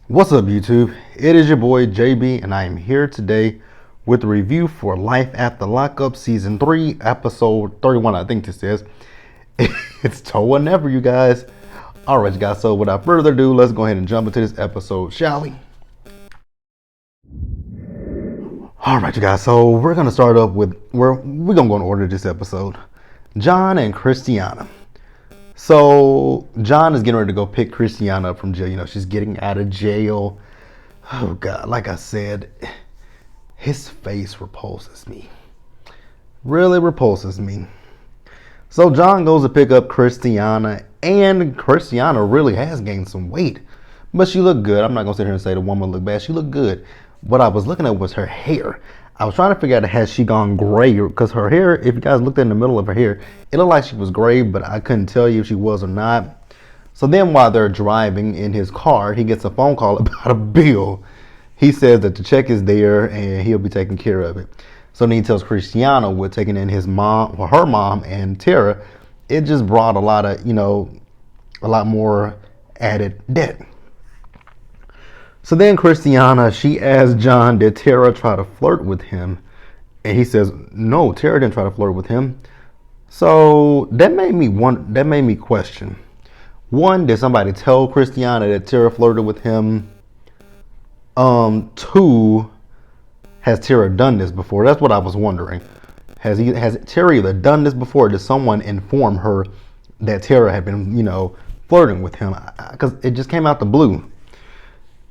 What's up, YouTube? It is your boy JB, and I am here today with a review for Life After Lockup Season 3, Episode 31. I think this is. It's Toe or Never, you guys. Alright, you guys, so without further ado, let's go ahead and jump into this episode, shall we? Alright, you guys, so we're going to start up with, we're going to go in order this episode. John and Christiana. So John is getting ready to go pick Christiana up from jail. You know, she's getting out of jail. Oh God, like I said, his face repulses me. Really repulses me. So John goes to pick up Christiana, and Christiana really has gained some weight. But she looked good. I'm not going to sit here and say the woman looked bad. She looked good. What I was looking at was her hair. I was trying to figure out, has she gone gray? Because her hair, if you guys looked in the middle of her hair, it looked like she was gray, but I couldn't tell you if she was or not. So then while they're driving in his car, he gets a phone call about a bill. He says that the check is there and he'll be taking care of it. So then he tells Christiana with taking in his mom, or her mom and Tara, it just brought a lot of, a lot more added debt. So then Christiana, she asks John, did Tara try to flirt with him? And he says, no, Tara didn't try to flirt with him. So that made me question. One, did somebody tell Christiana that Tara flirted with him? Two, has Tara done this before? That's what I was wondering. Has Tara either done this before, or did someone inform her that Tara had been, flirting with him? Because it just came out the blue.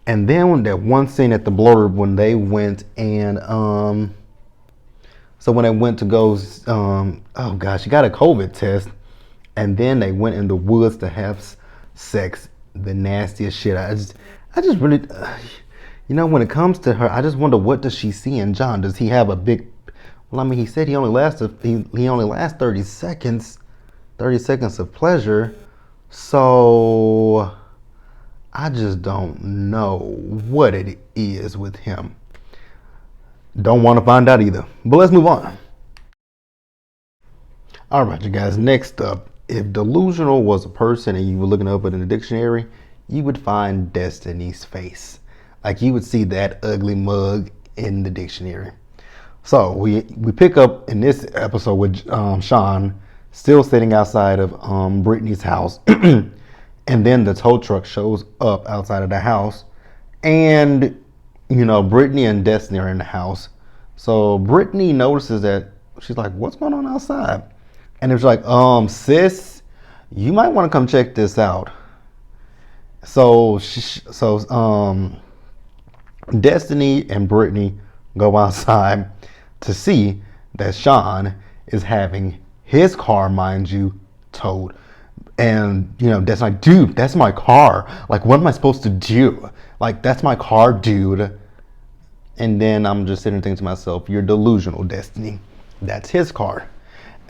And then when that one scene at the blurb when they went and so when they went to go oh gosh, she got a COVID test, and then they went in the woods to have sex, the nastiest shit. I just really when it comes to her, I just wonder, what does she see in John? Does he have a big, well, I mean, he said he only lasts 30 seconds of pleasure. So I just don't know what it is with him. Don't want to find out either. But let's move on. All right, you guys. Next up, if delusional was a person and you were looking up it in the dictionary, you would find Destiny's face. Like, you would see that ugly mug in the dictionary. So we pick up in this episode with Sean still sitting outside of Brittany's house. And then the tow truck shows up outside of the house, and Brittany and Destiny are in the house. So Brittany notices that, she's like, what's going on outside? And it's like, sis, you might want to come check this out. So Destiny and Brittany go outside to see that Sean is having his car, mind you, towed. And, that's like, dude, that's my car. Like, what am I supposed to do? Like, that's my car, dude. And then I'm just sitting thinking to myself, you're delusional, Destiny. That's his car.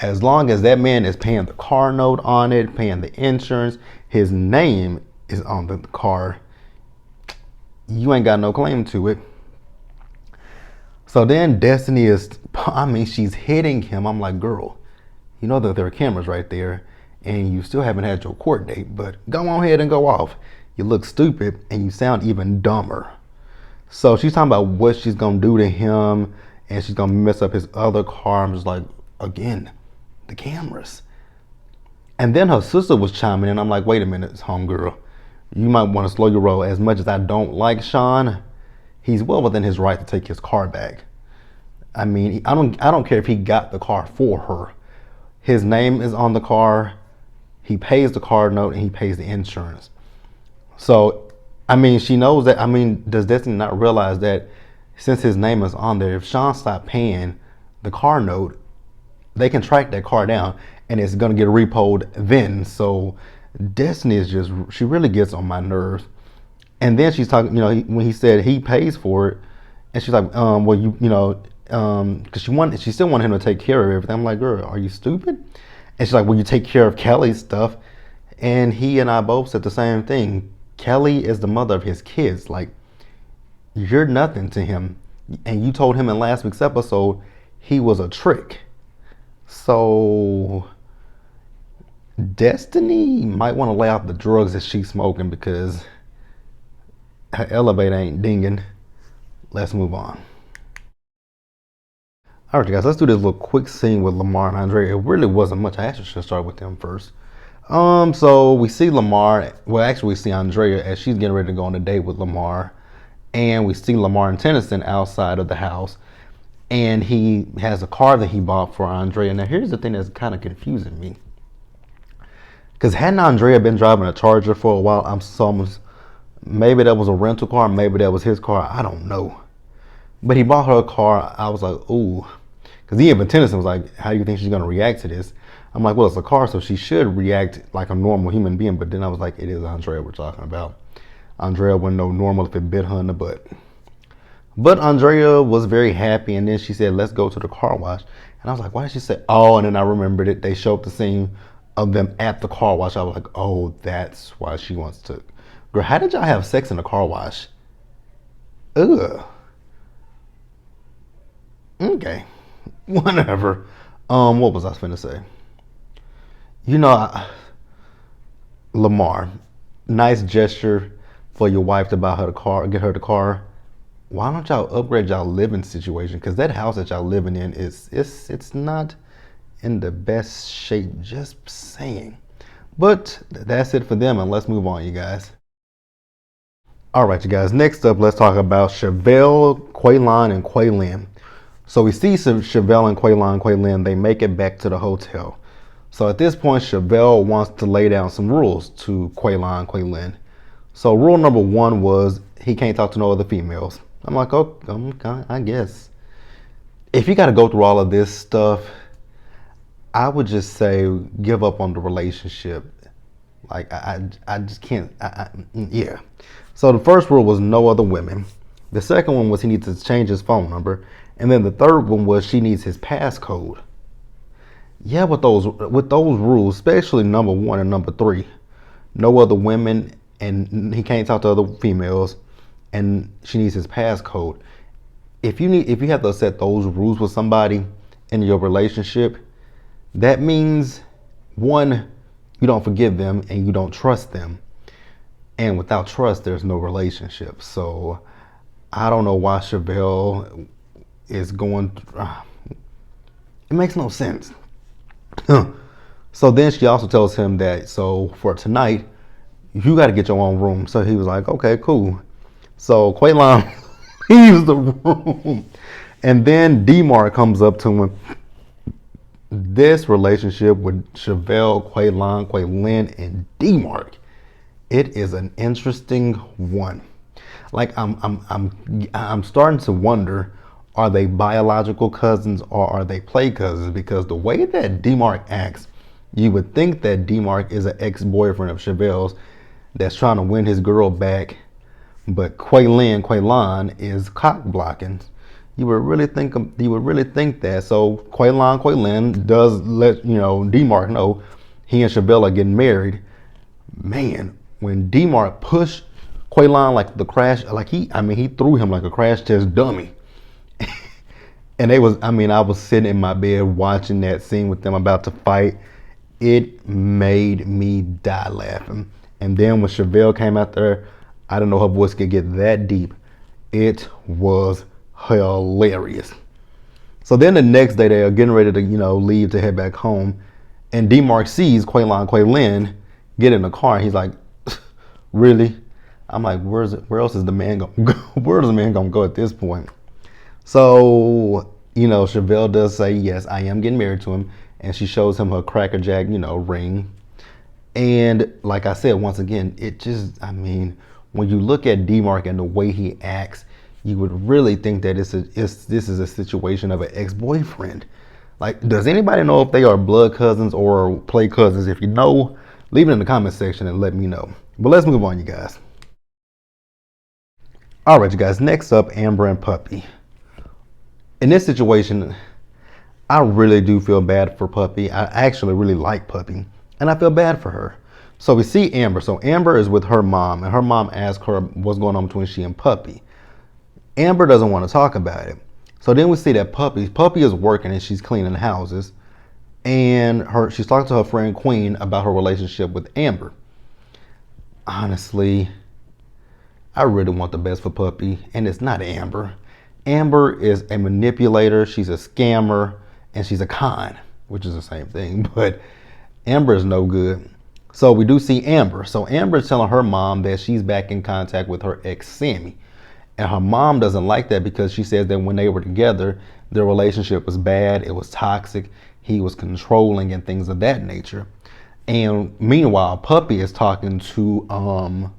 As long as that man is paying the car note on it, paying the insurance, his name is on the car, you ain't got no claim to it. So then Destiny she's hitting him. I'm like, girl, you know that there are cameras right there, and you still haven't had your court date, but go on ahead and go off. You look stupid and you sound even dumber. So she's talking about what she's gonna do to him, and she's gonna mess up his other car. I'm just like, again, the cameras. And then her sister was chiming in. I'm like, wait a minute, homegirl, you might want to slow your roll. As much as I don't like Sean, he's well within his right to take his car back. I mean, I don't care if he got the car for her. His name is on the car. He pays the car note and he pays the insurance. So, I mean, she knows that. I mean, does Destiny not realize that since his name is on there, if Sean stopped paying the car note, they can track that car down and it's going to get repoed then. So Destiny is just, she really gets on my nerves. And then she's talking, when he said he pays for it, and she's like, because she still wanted him to take care of everything. I'm like, girl, are you stupid? And she's like, well, you take care of Kelly's stuff. And he and I both said the same thing. Kelly is the mother of his kids. Like, you're nothing to him. And you told him in last week's episode he was a trick. So Destiny might want to lay off the drugs that she's smoking, because Her elevator ain't dinging. Let's move on. All right, guys, let's do this little quick scene with Lamar and Andrea. It really wasn't much. I actually should start with them first. So we see Lamar. Well, actually, we see Andrea as she's getting ready to go on a date with Lamar, and we see Lamar and Tennyson outside of the house, and he has a car that he bought for Andrea. Now, here's the thing that's kind of confusing me, because hadn't Andrea been driving a Charger for a while? Maybe that was a rental car, maybe that was his car. I don't know. But he bought her a car. I was like, ooh. Because even Tennyson was like, how do you think she's going to react to this? I'm like, well, it's a car, so she should react like a normal human being. But then I was like, it is Andrea we're talking about. Andrea wouldn't know normal if it bit her in the butt. But Andrea was very happy, and then she said, let's go to the car wash. And I was like, why did she say, oh, and then I remembered it. They showed the scene of them at the car wash. I was like, oh, that's why she wants to. Girl, how did y'all have sex in the car wash? Ugh. Okay. Whatever. What was I finna say? Lamar, nice gesture for your wife to buy her the car, get her the car. Why don't y'all upgrade y'all living situation? Because that house that y'all living in it's not in the best shape. Just saying. But that's it for them, and let's move on, you guys. All right, you guys. Next up, let's talk about Chevelle, Quaylon, and Quaylin. So we see Chevelle and Quaylon, they make it back to the hotel. So at this point, Chevelle wants to lay down some rules to Quaylin. So rule number one was he can't talk to no other females. I'm like, oh, okay, I guess. If you got to go through all of this stuff, I would just say give up on the relationship. Like, I just can't, yeah. So the first rule was no other women. The second one was he needs to change his phone number. And then the third one was she needs his passcode. Yeah, with those rules, especially number 1 and number 3, no other women, and he can't talk to other females, and she needs his passcode. If you have to set those rules with somebody in your relationship, that means 1, you don't forgive them and you don't trust them. And without trust, there's no relationship. So I don't know why Chevelle is going. It makes no sense. So then she also tells him that, so for tonight, you got to get your own room. So he was like, okay, cool. So Quaylon leaves the room. And then D-Mark comes up to him. This relationship with Chevelle, Quaylin, and D-Mark, it is an interesting one. Like I'm starting to wonder, are they biological cousins or are they play cousins? Because the way that D-Mark acts, you would think that D-Mark is an ex-boyfriend of Chevelle's that's trying to win his girl back, but Quaylon is cock blocking. You would really think that. So Quaylin does let D-Mark know he and Chevelle are getting married. Man, when D-Mark pushed Quaylon like the crash, he threw him like a crash test dummy. And I was sitting in my bed watching that scene with them about to fight. It made me die laughing. And then when Chevelle came out there, I didn't know her voice could get that deep. It was hilarious. So then the next day they are getting ready to, leave to head back home. And D-Mark sees Quaylin get in the car. And he's like, really? I'm like, where else is the man going to go? Where is the man going to go at this point? So, Chevelle does say, yes, I am getting married to him. And she shows him her Cracker Jack, ring. And like I said, once again, it just, when you look at D-Mark and the way he acts, you would really think that this is a situation of an ex-boyfriend. Like, does anybody know if they are blood cousins or play cousins? If you know, leave it in the comment section and let me know. But let's move on, you guys. All right, you guys, next up, Amber and Puppy. In this situation, I really do feel bad for Puppy. I actually really like Puppy, and I feel bad for her. So we see Amber. So Amber is with her mom, and her mom asks her what's going on between she and Puppy. Amber doesn't want to talk about it. So then we see that Puppy is working and she's cleaning houses, and she's talking to her friend Queen about her relationship with Amber. Honestly, I really want the best for Puppy, and it's not Amber. Amber is a manipulator, she's a scammer, and she's a con, which is the same thing, but Amber is no good. So we do see Amber. So Amber is telling her mom that she's back in contact with her ex Sammy. And her mom doesn't like that because she says that when they were together, their relationship was bad, it was toxic, he was controlling and things of that nature. And meanwhile, Puppy is talking to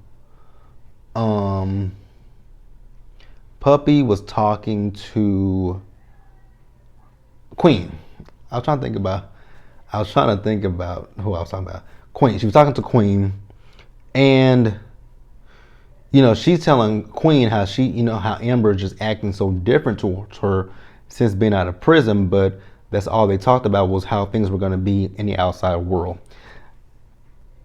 Puppy was talking to Queen. I was trying to think about who I was talking about. Queen. She was talking to Queen, and she's telling Queen how how Amber is just acting so different towards her since being out of prison, but that's all they talked about was how things were going to be in the outside world.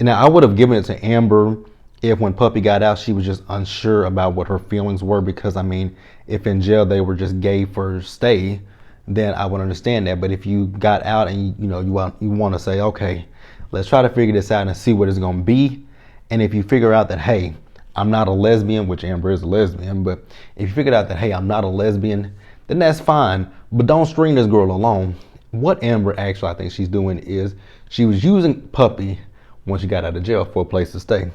Now, I would have given it to Amber if when Puppy got out, she was just unsure about what her feelings were, because, I mean, if in jail they were just gay for stay, then I would understand that. But if you got out and, you want to say, okay, let's try to figure this out and see what it's going to be. And if you figure out that, hey, I'm not a lesbian, which Amber is a lesbian, but if you figured out that, hey, I'm not a lesbian, then that's fine. But don't string this girl along. What Amber actually, I think she's doing is she was using Puppy when she got out of jail for a place to stay.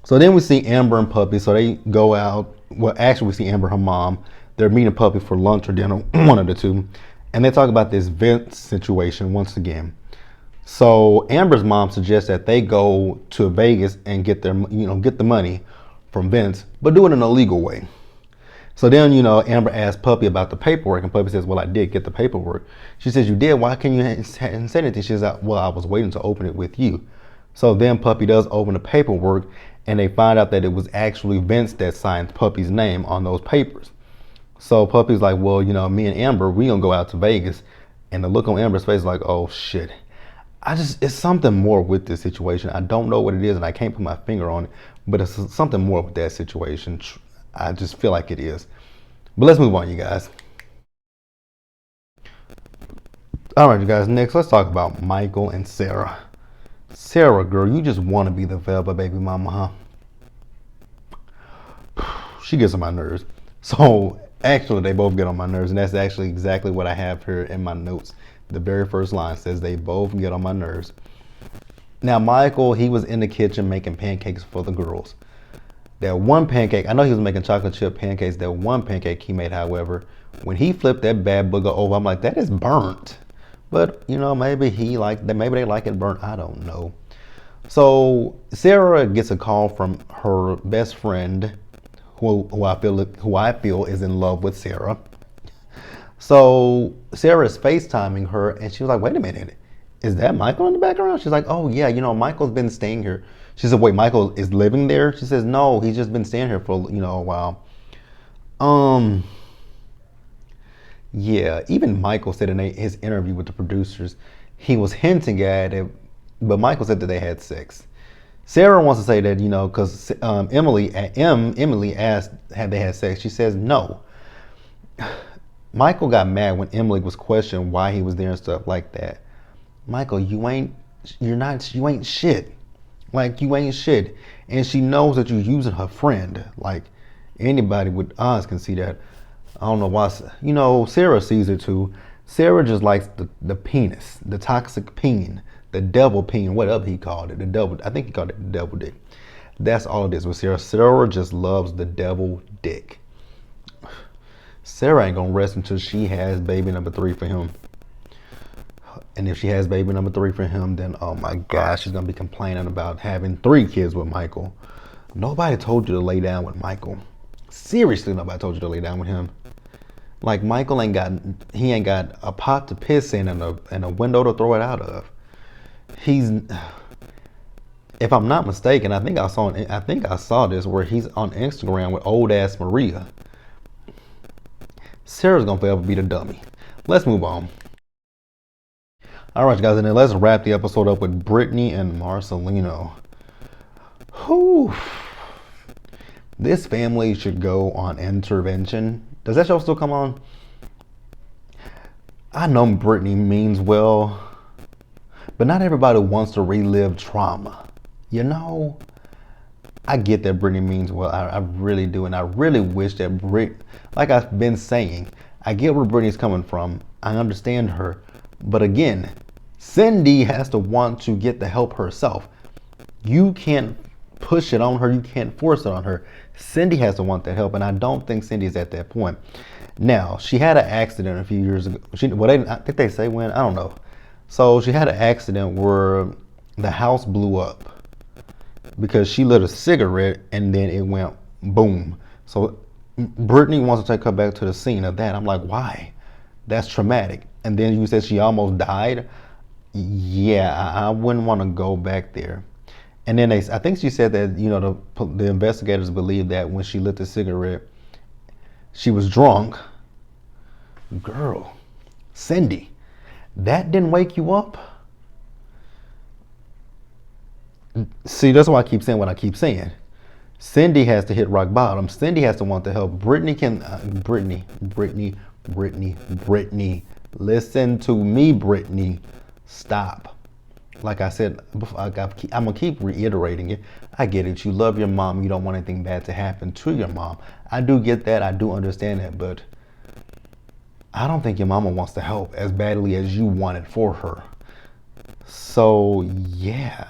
So then we see Amber and Puppy. So they go out. Well, actually, we see Amber and her mom. They're meeting Puppy for lunch or dinner, one of the two. And they talk about this Vince situation once again. So Amber's mom suggests that they go to Vegas and get get the money from Vince, but do it in a legal way. So then, Amber asks Puppy about the paperwork, and Puppy says, well, I did get the paperwork. She says, you did? Why can't you hadn't said anything? She says, well, I was waiting to open it with you. So then Puppy does open the paperwork, and they find out that it was actually Vince that signed Puppy's name on those papers. So Puppy's like, well, me and Amber, we gonna go out to Vegas. And the look on Amber's face is like, oh shit. It's something more with this situation. I don't know what it is, and I can't put my finger on it, but it's something more with that situation. I just feel like it is. But let's move on, you guys. All right, you guys, next let's talk about Michael and Sarah. Sarah, girl, you just want to be the Velva baby mama, huh? She gets on my nerves. So actually, they both get on my nerves, and that's actually exactly what I have here in my notes. The very first line says they both get on my nerves. Now, Michael, he was in the kitchen making pancakes for the girls. That one pancake, I know he was making chocolate chip pancakes. That one pancake he made, however, when he flipped that bad booger over, I'm like, that is burnt. But, maybe they like it burnt. I don't know. So Sarah gets a call from her best friend, who I feel is in love with Sarah. So Sarah is FaceTiming her, and she was like, wait a minute, is that Michael in the background? She's like, oh yeah, Michael's been staying here. She said, wait, Michael is living there? She says, no, he's just been staying here for, a while. Yeah, even Michael said in his interview with the producers, he was hinting at it, but Michael said that they had sex. Sarah wants to say that, because Emily asked had they had sex. She says no. Michael got mad when Emily was questioned why he was there and stuff like that. Michael, you ain't shit. Like, you ain't shit. And she knows that you're using her friend. Like, anybody with eyes can see that. I don't know why. Sarah sees it too. Sarah just likes the penis, the toxic peen, the devil peen, whatever he called it. I think he called it the devil dick. That's all it is with Sarah. Sarah just loves the devil dick. Sarah ain't gonna rest until she has baby number 3 for him. And if she has baby number 3 for him, then oh my gosh, she's gonna be complaining about having 3 kids with Michael. Nobody told you to lay down with Michael. Seriously, nobody told you to lay down with him. Like, Michael ain't got a pot to piss in and a window to throw it out of. If I'm not mistaken, I think I saw this where he's on Instagram with old ass Maria. Sarah's gonna forever be the dummy. Let's move on. All right, guys, and then let's wrap the episode up with Brittany and Marcelino. Whew. This family should go on intervention. Does that show still come on? I know Brittany means well, but not everybody wants to relive trauma. You know, I get that Brittany means well. I really do. And I really wish that like I've been saying, I get where Brittany's coming from. I understand her. But again, Cindy has to want to get the help herself. You can't push it on her. You can't force it on her. Cindy has to want that help. And I don't think Cindy's at that point. Now, she had an accident a few years ago. I think they say when, I don't know. So she had an accident where the house blew up because she lit a cigarette and then it went boom. So Brittany wants to take her back to the scene of that. I'm like, why? That's traumatic. And then you said she almost died. Yeah, I wouldn't want to go back there. And then I think she said that, you know, the investigators believe that when she lit the cigarette, she was drunk. Girl, Cindy, that didn't wake you up? See, that's why I keep saying what I keep saying. Cindy has to hit rock bottom. Cindy has to want the help. Brittany can, Brittany. Listen to me, Brittany. Stop. Like I said, I'm going to keep reiterating it. I get it. You love your mom. You don't want anything bad to happen to your mom. I do get that. I do understand that. But I don't think your mama wants to help as badly as you want it for her. So, yeah.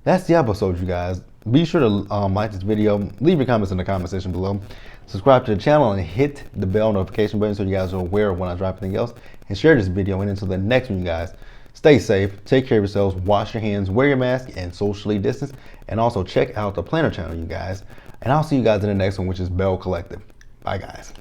That's the episode, you guys. Be sure to like this video. Leave your comments in the comment section below. Subscribe to the channel and hit the bell notification button so you guys are aware of when I drop anything else. And share this video. And until the next one, you guys, stay safe, take care of yourselves, wash your hands, wear your mask, and socially distance. And also check out the Planner channel, you guys. And I'll see you guys in the next one, which is Bell Collective. Bye, guys.